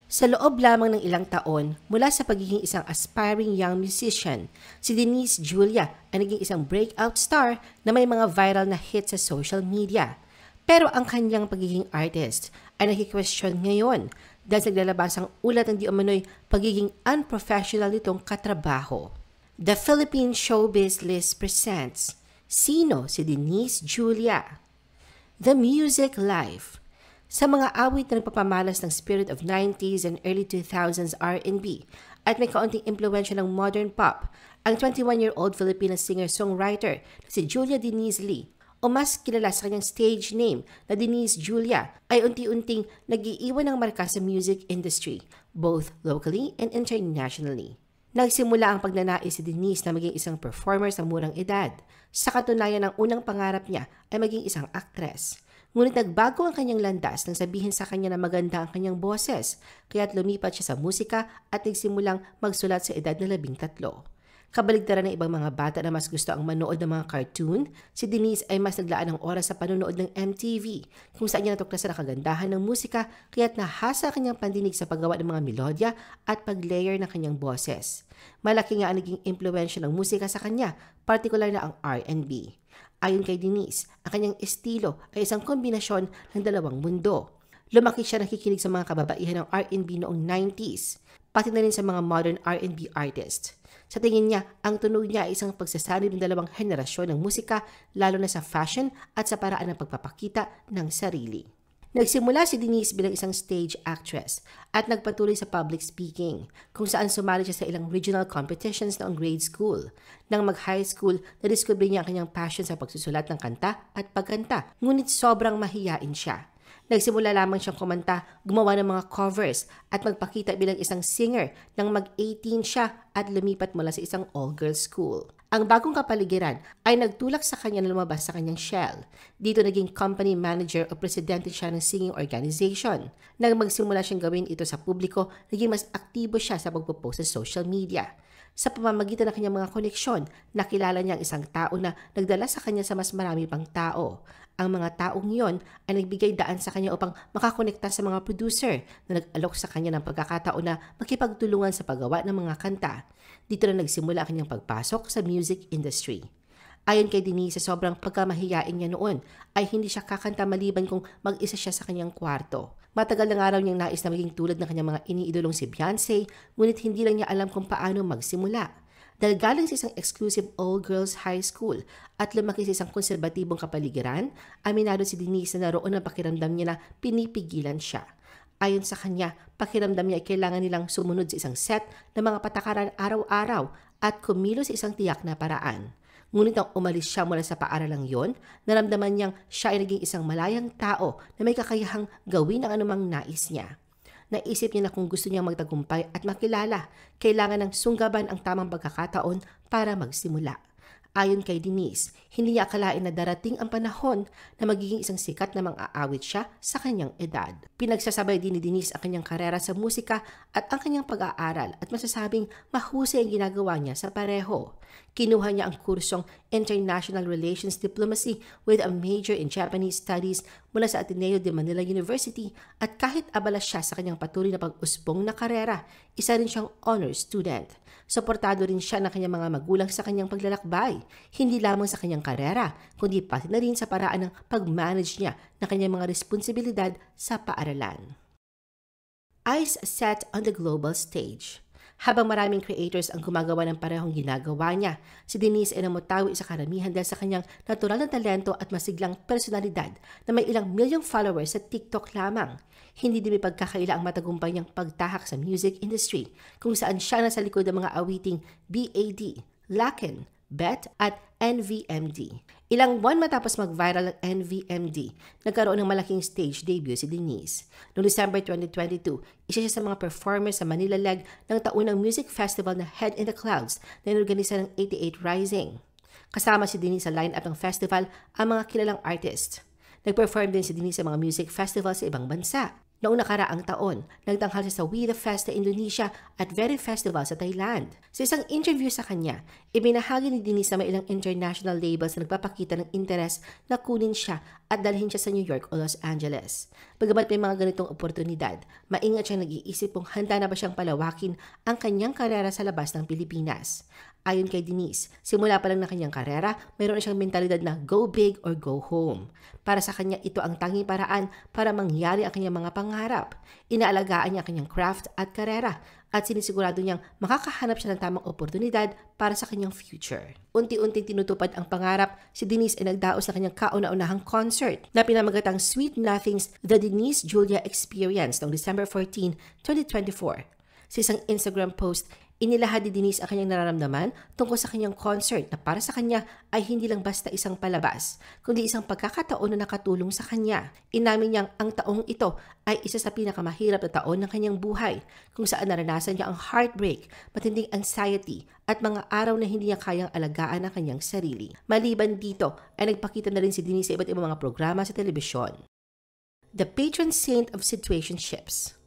Sa loob lamang ng ilang taon, mula sa pagiging isang aspiring young musician, si Denise Julia ay naging isang breakout star na may mga viral na hits sa social media. Pero ang kanyang pagiging artist ay naki-question ngayon dahil sa naglalabas ang ulat ng di umano'y pagiging unprofessional nitong katrabaho. The Philippine Showbiz List presents Sino si Denise Julia? The Music Life. Sa mga awit na nagpapamalas ng spirit of 90s and early 2000s R&B at may kaunting impluensya ng modern pop, ang 21-year-old Filipino singer-songwriter na si Julia Denise Lee o mas kilala sa kanyang stage name na Denise Julia ay unti-unting nag-iiwan ng marka sa music industry, both locally and internationally. Nagsimula ang pagnanais si Denise na maging isang performer sa murang edad. Sa katunayan, ang unang pangarap niya ay maging isang aktres. Ngunit nagbago ang kanyang landas nang sabihin sa kanya na maganda ang kanyang boses, kaya't lumipat siya sa musika at nagsimulang magsulat sa edad na 13. Kabaligtaran ng ibang mga bata na mas gusto ang manood ng mga cartoon, si Denise ay mas naglaan ng oras sa panonood ng MTV, kung saan niya natuklasan ang kagandahan ng musika, kaya't nahasa ang kanyang pandinig sa paggawa ng mga melodya at pag-layer ng kanyang boses. Malaki nga ang naging impluwensya ng musika sa kanya, partikular na ang R&B. Ayon kay Denise, ang kanyang estilo ay isang kombinasyon ng dalawang mundo. Lumaki siya nakikinig sa mga kababaihan ng R&B noong 90s, pati na rin sa mga modern R&B artists. Sa tingin niya, ang tunog niya ay isang pagsasanib ng dalawang henerasyon ng musika, lalo na sa fashion at sa paraan ng pagpapakita ng sarili. Nagsimula si Denise bilang isang stage actress at nagpatuloy sa public speaking, kung saan sumali siya sa ilang regional competitions noong grade school. Nang mag-high school, nadiskubre niya ang kanyang passion sa pagsusulat ng kanta at pagkanta, ngunit sobrang mahiyain siya. Nagsimula lamang siyang kumanta, gumawa ng mga covers at magpakita bilang isang singer nang mag-18 siya at lumipat mula sa isang all-girls school. Ang bagong kapaligiran ay nagtulak sa kanya na lumabas sa kanyang shell. Dito naging company manager o presidente siya ng singing organization. Nang magsimula siyang gawin ito sa publiko, naging mas aktibo siya sa pagpo-post sa social media. Sa pamamagitan ng kanyang mga koneksyon, nakilala niya ang isang tao na nagdala sa kanya sa mas marami pang tao. Ang mga taong iyon ay nagbigay daan sa kanya upang makakonekta sa mga producer na nag-alok sa kanya ng pagkakataon na makipagtulungan sa paggawa ng mga kanta. Dito na nagsimula ang kanyang pagpasok sa music industry. Ayon kay Denise, sa sobrang pagkamahiyain niya noon ay hindi siya kakanta maliban kung mag-isa siya sa kanyang kwarto. Matagal na araw niyang nais na maging tulad ng kanyang mga iniidolong si Beyonce, ngunit hindi lang niya alam kung paano magsimula. Dahil galing sa isang exclusive all-girls high school at lumaki sa isang konserbatibong kapaligiran, aminado si Denise na naroon ang pakiramdam niya na pinipigilan siya. Ayon sa kanya, pakiramdam niya ay kailangan nilang sumunod sa isang set ng mga patakaran araw-araw at kumilos sa isang tiyak na paraan. Ngunit nang umalis siya mula sa paaralang yon, naramdaman niyang siya ay naging isang malayang tao na may kakayahang gawin ang anumang nais niya. Naisip niya na kung gusto niyang magtagumpay at makilala, kailangan ng sunggaban ang tamang pagkakataon para magsimula. Ayon kay Denise, hindi niya akalain na darating ang panahon na magiging isang sikat na mang-aawit siya sa kanyang edad. Pinagsasabay din ni Denise ang kanyang karera sa musika at ang kanyang pag-aaral at masasabing mahusay ang ginagawa niya sa pareho. Kinuha niya ang kursong International Relations Diplomacy with a major in Japanese Studies mula sa Ateneo de Manila University at kahit abala siya sa kanyang patuloy na pag-usbong na karera, isa rin siyang honor student. Suportado rin siya ng kanyang mga magulang sa kanyang paglalakbay, hindi lamang sa kanyang karera, kundi pati na rin sa paraan ng pag-manage niya ng kanyang mga responsibilidad sa paaralan. Eyes set on the global stage. Habang maraming creators ang gumagawa ng parehong ginagawa niya, si Denise ay namutawi sa karamihan dahil sa kanyang natural na talento at masiglang personalidad na may ilang milyong followers sa TikTok lamang. Hindi din may pagkakaila ang matagumpay niyang pagtahak sa music industry, kung saan siya nasa likod ng mga awiting BAD, Laken, Bet at NVMD. Ilang buwan matapos mag-viral ang NVMD, nagkaroon ng malaking stage debut si Denise. Noong December 2022, isa siya sa mga performers sa Manila leg ng taunang music festival na Head in the Clouds na inorganisa ng 88 Rising. Kasama si Denise sa line-up ng festival ang mga kilalang artist. Nag-perform din si Denise sa mga music festival sa ibang bansa. Noong nakaraang taon, nagtanghal siya sa We The Fest sa Indonesia at Very Festival sa Thailand. Sa isang interview sa kanya, ibinahagi ni Denise na may ilang international labels na nagpapakita ng interes na kunin siya at dalhin siya sa New York o Los Angeles. Bagamat may mga ganitong oportunidad, maingat siyang nag-iisip kung handa na ba siyang palawakin ang kanyang karera sa labas ng Pilipinas. Ayon kay Denise, simula pa lang na kanyang karera, mayroon na siyang mentalidad na go big or go home. Para sa kanya, ito ang tanging paraan para mangyari ang kanyang mga pangarap. Inaalagaan niya ang kanyang craft at karera at sinisigurado niyang makakahanap siya ng tamang oportunidad para sa kanyang future. Unti-unting tinutupad ang pangarap, si Denise ay nagdaos sa kanyang kauna-unahang concert na pinamagatang Sweet Nothings The Denise Julia Experience noong December 14, 2024. Sa isang Instagram post, inilahad ni Denise ang kanyang nararamdaman tungkol sa kanyang concert na para sa kanya ay hindi lang basta isang palabas, kundi isang pagkakataon na nakatulong sa kanya. Inamin niyang ang taong ito ay isa sa pinakamahirap na taon ng kanyang buhay, kung saan naranasan niya ang heartbreak, matinding anxiety, at mga araw na hindi niya kayang alagaan ang kanyang sarili. Maliban dito, ay nagpakita na rin si Denise sa iba't ibang mga programa sa telebisyon. The Patron Saint of Situationships.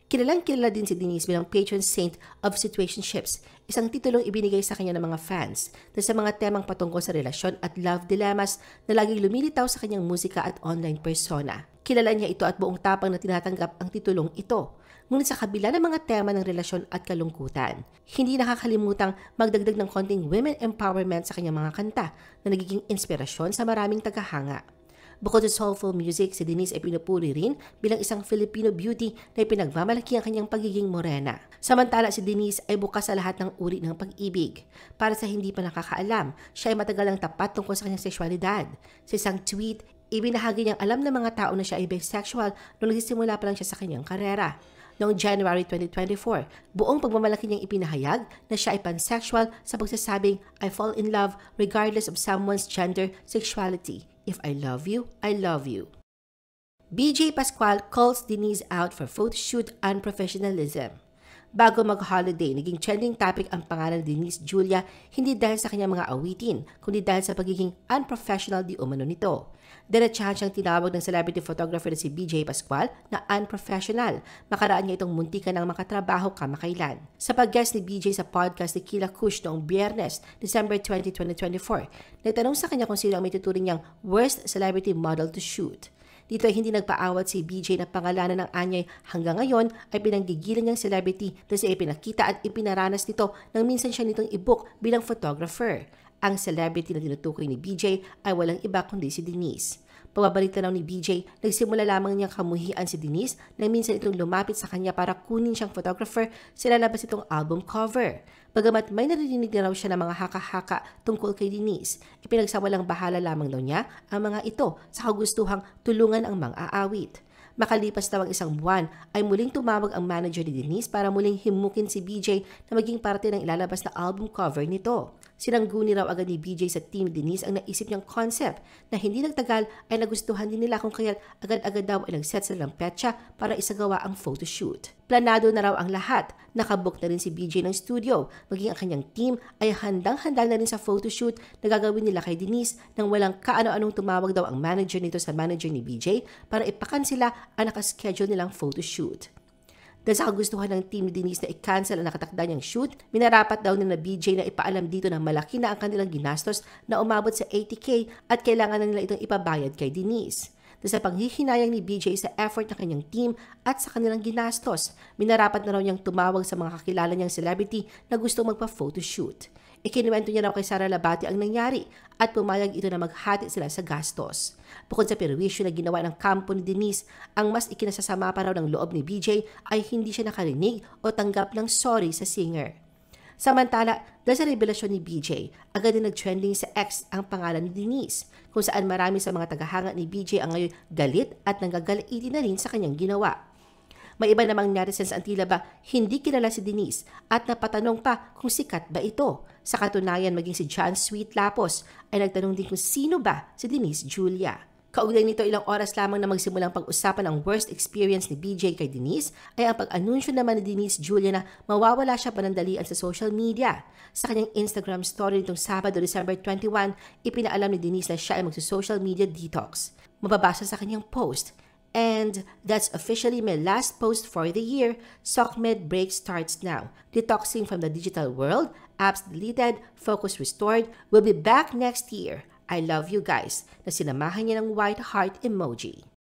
Kilalang-kilala din si Denise bilang Patron Saint of Situationships, isang titulong ibinigay sa kanya ng mga fans na sa mga temang patungkol sa relasyon at love dilemmas na laging lumilitaw sa kanyang musika at online persona. Kilala niya ito at buong tapang na tinatanggap ang titulong ito. Ngunit sa kabila ng mga tema ng relasyon at kalungkutan, hindi nakakalimutang magdagdag ng konting women empowerment sa kanyang mga kanta na nagiging inspirasyon sa maraming tagahanga. Bukod sa soulful music, si Denise ay pinupuri rin bilang isang Filipino beauty na ipinagmamalaki ang kanyang pagiging morena. Samantala, si Denise ay bukas sa lahat ng uri ng pag-ibig. Para sa hindi pa nakakaalam, siya ay matagal ang tapat tungkol sa kanyang sexualidad. Sa isang tweet, ibinahagi niyang alam ng mga tao na siya ay bisexual nung nagsisimula pa lang siya sa kanyang karera. Noong January 2024, buong pagmamalaki niyang ipinahayag na siya ay pansexual sa pagsasabing, I fall in love regardless of someone's gender, sexuality. If I love you, I love you. BJ Pascual calls Denise out for photoshoot unprofessionalism. Bago mag-holiday, naging trending topic ang pangalan ni Denise Julia hindi dahil sa kanyang mga awitin, kundi dahil sa pagiging unprofessional di umano nito. Diretsahan siyang tinawag ng celebrity photographer na si BJ Pascual na unprofessional. Makaraan niya itong muntikan ng makatrabaho kamakailan. Sa pag-guest ni BJ sa podcast ni Kila Kush noong Biyernes, December 20, 2024, nagtanong sa kanya kung sino ang may tuturing niyang worst celebrity model to shoot. Dito ay hindi nagpaawat si BJ na pangalanan ng anyay hanggang ngayon ay pinanggigilan niyang celebrity na siya ay pinakita at ipinaranas nito nang minsan siya nitong i-book bilang photographer. Ang celebrity na tinutukoy ni BJ ay walang iba kundi si Denise. Pababalik tanaw ni BJ, nagsimula lamang niyang kamuhian si Denise nang minsan itong lumapit sa kanya para kunin siyang photographer sa lalabas itong album cover. Bagamat may narinig na raw siya ng mga haka-haka tungkol kay Denise, ipinagsawalang bahala lamang daw niya ang mga ito sa kagustuhang tulungan ang mang-aawit. Makalipas daw ang isang buwan ay muling tumawag ang manager ni Denise para muling himukin si BJ na maging parte ng ilalabas na album cover nito. Sinangguni raw agad ni BJ sa team Denise ang naisip niyang concept na hindi nagtagal ay nagustuhan din nila kung kaya't agad-agad daw ay nag-set sila ng petsa para isagawa ang photoshoot. Planado na raw ang lahat. Nakabook na rin si BJ ng studio. Maging ang kanyang team ay handang-handa na rin sa photoshoot na gagawin nila kay Denise nang walang kaano-anong tumawag daw ang manager nito sa manager ni BJ para ipakansela ang nakaschedule nilang photoshoot. Dahil sa kagustuhan ng team ni Denise na i-cancel ang nakatakda niyang shoot, minarapat daw nila BJ na ipaalam dito na malaki na ang kanilang ginastos na umabot sa 80K at kailangan na nila itong ipabayad kay Denise. Dahil sa panghihinayang ni BJ sa effort ng kanyang team at sa kanilang ginastos, minarapat na raw niyang tumawag sa mga kakilala niyang celebrity na gusto magpa-photoshoot. Ikinuwento niya raw kay Sara Labati ang nangyari at pumayag ito na maghati sila sa gastos. Bukod sa perwisyo na ginawa ng kampo ni Denise, ang mas ikinasasama pa raw ng loob ni BJ ay hindi siya nakarinig o tanggap ng sorry sa singer. Samantala, dahil sa revelasyon ni BJ, agad din nag-trending sa X ang pangalan ni Denise, kung saan marami sa mga tagahanga ni BJ ang ngayon galit at nanggagalaiti na rin sa kanyang ginawa. May iba namang netizens ang tila ba hindi kilala si Denise at napatanong pa kung sikat ba ito. Sa katunayan, maging si John Sweet Lapos ay nagtanong din kung sino ba si Denise Julia. Kaugnay nito, ilang oras lamang na magsimulang pag-usapan ang worst experience ni BJ kay Denise ay ang pag-anunsyo naman ni Denise Julia na mawawala siya panandalian sa social media. Sa kanyang Instagram story nitong Sabado, December 21, ipinaalam ni Denise na siya ay magsa-social media detox. Mababasa sa kanyang post, "And that's officially my last post for the year. SOCMED break starts now. Detoxing from the digital world, apps deleted, focus restored. We'll be back next year. I love you guys na sinamahan niya ng white heart emoji.